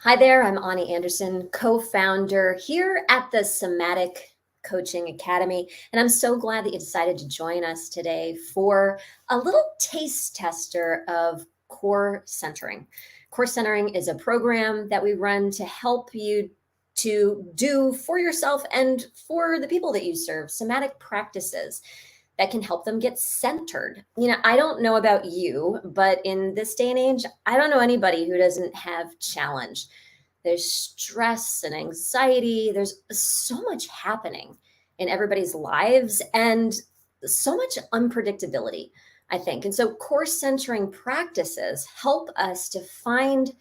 Hi there, I'm Ani Anderson, co-founder here at the Somatic Coaching Academy, and I'm so glad that you decided to join us today for a little taste tester of core centering. Core centering is a program that we run to help you to do for yourself and for the people that you serve somatic practices that can help them get centered. I don't know about you, but in this day and age, I don't know anybody who doesn't have challenge. There's stress and anxiety. There's so much happening in everybody's lives and so much unpredictability, I think. And so core centering practices help us to find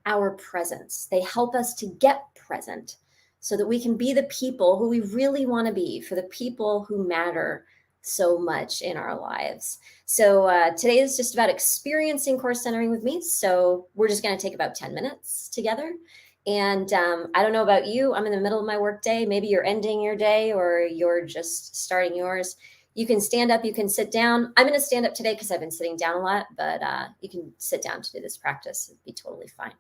our presence. They help us to get present so that we can be the people who we really want to be for the people who matter so much in our lives. So today is just about experiencing core centering with me. So we're just going to take about 10 minutes together. And I don't know about you, I'm in the middle of my workday. Maybe you're ending your day or you're just starting yours. You can stand up, you can sit down. I'm going to stand up today because I've been sitting down a lot, but you can sit down to do this practice. It'd be totally fine.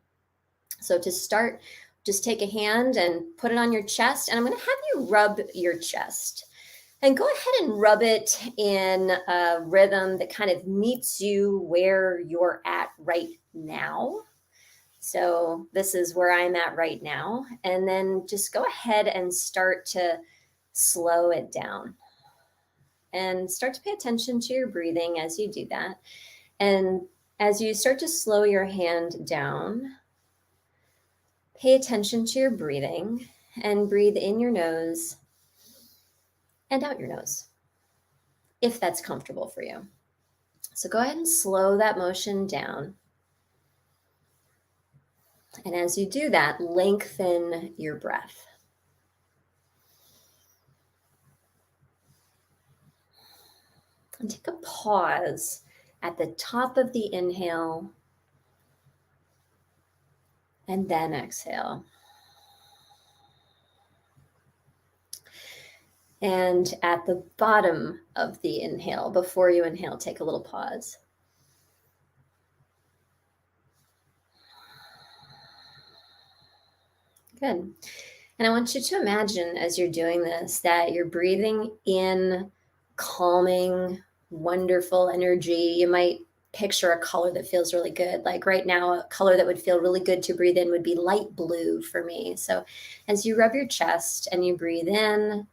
So to start, just take a hand and put it on your chest. And I'm going to have you rub your chest. And go ahead and rub it in a rhythm that kind of meets you where you're at right now. So this is where I'm at right now. And then just go ahead and start to slow it down. And start to pay attention to your breathing as you do that. And as you start to slow your hand down, pay attention to your breathing and breathe in your nose and out your nose, if that's comfortable for you. So go ahead and slow that motion down. And as you do that, lengthen your breath. And take a pause at the top of the inhale and then exhale. And at the bottom of the inhale, before you inhale, take a little pause. Good. And I want you to imagine as you're doing this that you're breathing in calming, wonderful energy. You might picture a color that feels really good. Like right now, a color that would feel really good to breathe in would be light blue for me. So as you rub your chest and you breathe in,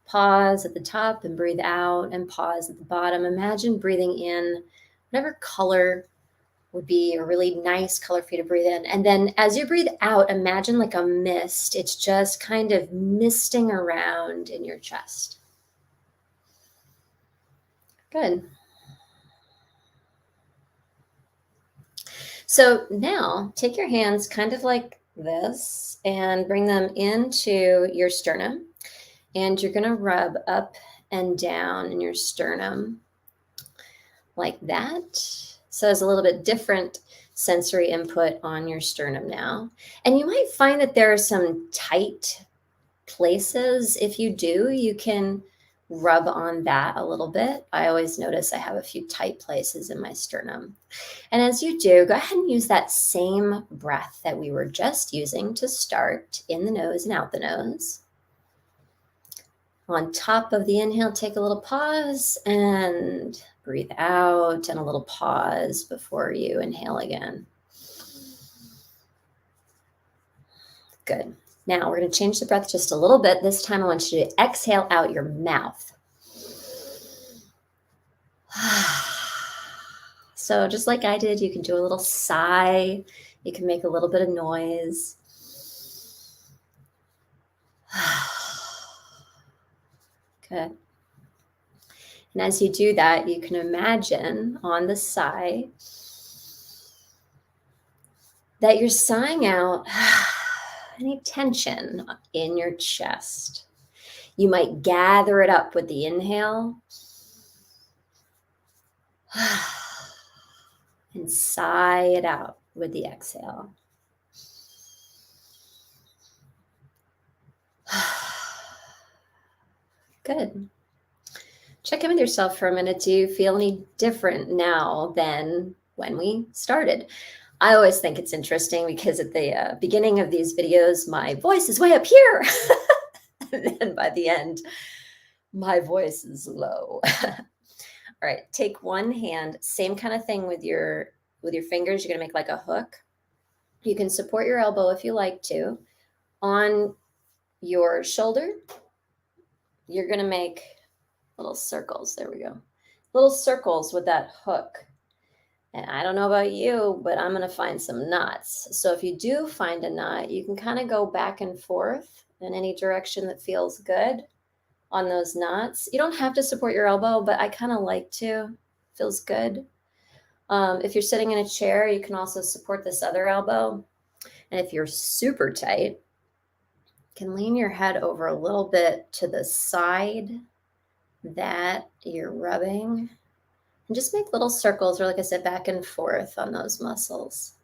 pause at the top and breathe out and pause at the bottom. Imagine breathing in whatever color would be a really nice color for you to breathe in. And then as you breathe out, imagine like a mist. It's just kind of misting around in your chest. Good. So now take your hands kind of like this and bring them into your sternum. And you're going to rub up and down in your sternum like that. So there's a little bit different sensory input on your sternum now. And you might find that there are some tight places. If you do, you can rub on that a little bit. I always notice I have a few tight places in my sternum. And as you do, go ahead and use that same breath that we were just using to start in the nose and out the nose. On top of the inhale, take a little pause and breathe out, and a little pause before you inhale again. Good. Now we're going to change the breath just a little bit. This time I want you to exhale out your mouth. So just like I did, you can do a little sigh. You can make a little bit of noise. Good. And as you do that, you can imagine on the sigh that you're sighing out any tension in your chest. You might gather it up with the inhale and sigh it out with the exhale. Good. Check in with yourself for a minute. Do you feel any different now than when we started? I always think it's interesting because at the beginning of these videos, my voice is way up here. And then by the end, my voice is low. All right, take one hand, same kind of thing with your fingers. You're gonna make like a hook. You can support your elbow if you like to. On your shoulder, you're gonna make little circles. There we go. Little circles with that hook. And I don't know about you, but I'm going to find some knots. So if you do find a knot, you can kind of go back and forth in any direction that feels good on those knots. You don't have to support your elbow, but I kind of like to. Feels good. If you're sitting in a chair, you can also support this other elbow. And if you're super tight, you can lean your head over a little bit to the side that you're rubbing. And just make little circles, or like I said, back and forth on those muscles.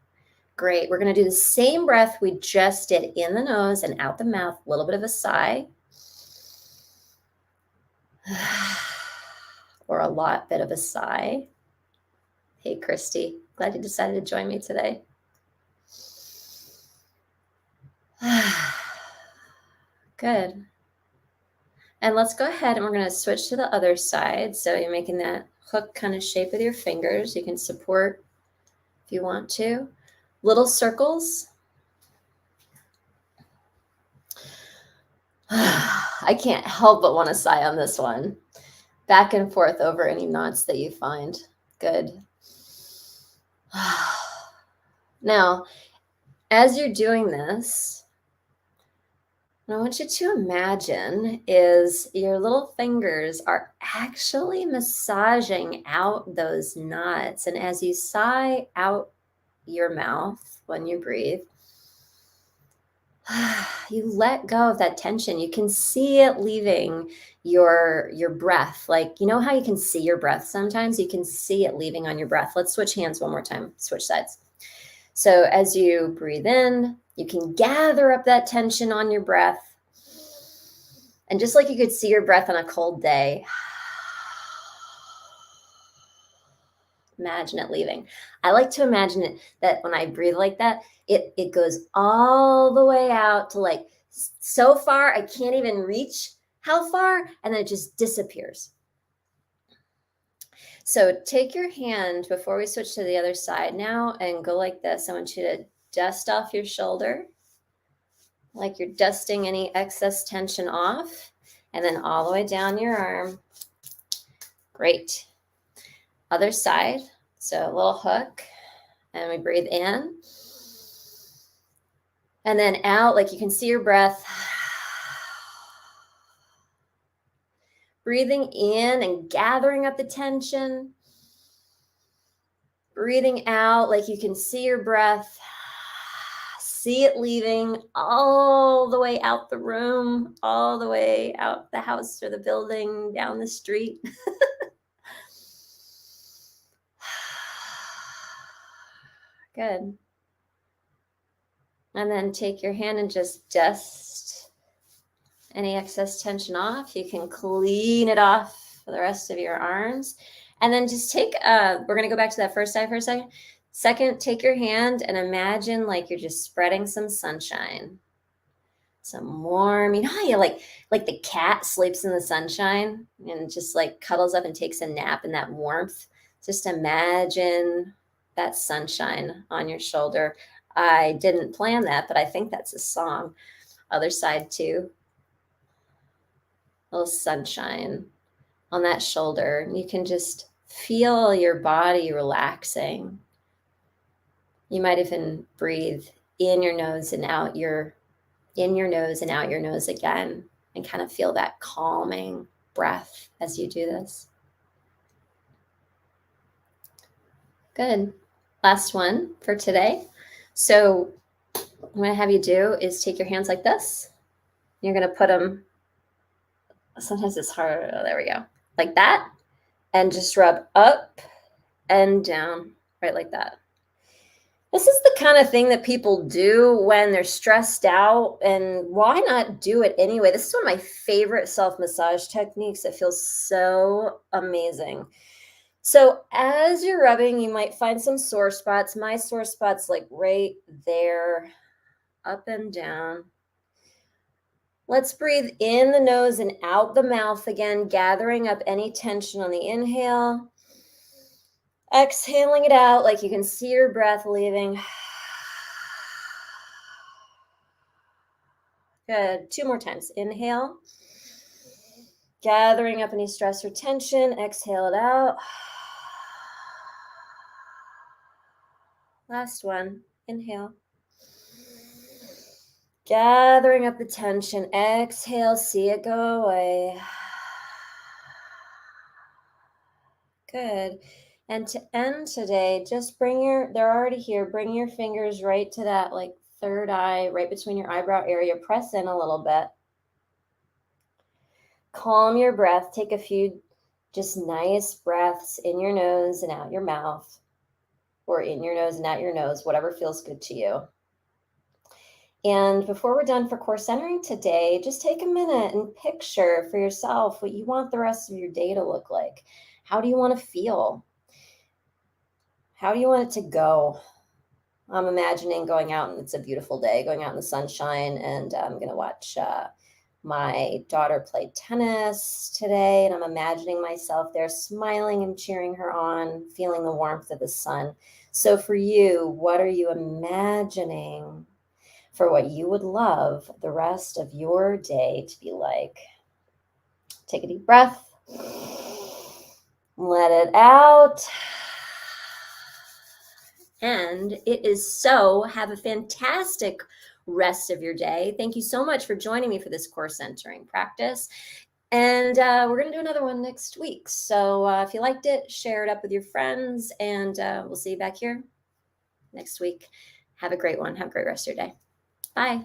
Great. We're going to do the same breath we just did in the nose and out the mouth. A little bit of a sigh. Or a lot bit of a sigh. Hey, Christy. Glad you decided to join me today. Good. And let's go ahead and we're going to switch to the other side. So you're making that hook kind of shape with your fingers. You can support if you want to. Little circles. I can't help but want to sigh on this one. Back and forth over any knots that you find. Good. Now, as you're doing this, what I want you to imagine is your little fingers are actually massaging out those knots. And as you sigh out your mouth when you breathe, you let go of that tension. You can see it leaving your breath. Like, you know how you can see your breath sometimes? You can see it leaving on your breath. Let's switch hands one more time. Switch sides. So as you breathe in, you can gather up that tension on your breath. And just like you could see your breath on a cold day, imagine it leaving. I like to imagine it that when I breathe like that, it goes all the way out to like so far I can't even reach how far, and then it just disappears. So take your hand before we switch to the other side now and go like this. I want you to dust off your shoulder, like you're dusting any excess tension off, and then all the way down your arm. Great. Other side. So a little hook, and we breathe in. And then out, like you can see your breath. Breathing in and gathering up the tension. Breathing out, like you can see your breath. See it leaving all the way out the room, all the way out the house or the building, down the street. Good. And then take your hand and just dust any excess tension off. You can clean it off for the rest of your arms. And then just take, we're going to go back to that first side for a second. Second, take your hand and imagine like you're just spreading some sunshine. Some warm, you know how you like the cat sleeps in the sunshine and just like cuddles up and takes a nap in that warmth. Just imagine that sunshine on your shoulder. I didn't plan that, but I think that's a song. Other side too. A little sunshine on that shoulder. You can just feel your body relaxing. You might even breathe in your nose and out your nose again, and kind of feel that calming breath as you do this. Good. Last one for today. So what I'm going to have you do is take your hands like this. You're going to put them, sometimes it's hard, oh, there we go, like that, and just rub up and down, right like that. This is the kind of thing that people do when they're stressed out, and why not do it anyway? This is one of my favorite self-massage techniques. It feels so amazing. So as you're rubbing, you might find some sore spots. My sore spot's like right there, up and down. Let's breathe in the nose and out the mouth again, gathering up any tension on the inhale. Exhaling it out like you can see your breath leaving. Good. 2 more times. Inhale. Gathering up any stress or tension. Exhale it out. Last one. Inhale. Gathering up the tension. Exhale. See it go away. Good. And to end today, just they're already here. Bring your fingers right to that like third eye, right between your eyebrow area. Press in a little bit. Calm your breath. Take a few just nice breaths in your nose and out your mouth, or in your nose and out your nose, whatever feels good to you. And before we're done for core centering today, just take a minute and picture for yourself what you want the rest of your day to look like. How do you want to feel? How do you want it to go? I'm imagining going out and it's a beautiful day, going out in the sunshine, and I'm going to watch my daughter play tennis today, and I'm imagining myself there smiling and cheering her on, feeling the warmth of the sun. So for you, what are you imagining for what you would love the rest of your day to be like? Take a deep breath. Let it out. And it is so. Have a fantastic rest of your day. Thank you so much for joining me for this core centering practice. And we're going to do another one next week. So if you liked it, share it up with your friends, and we'll see you back here next week. Have a great one. Have a great rest of your day. Bye.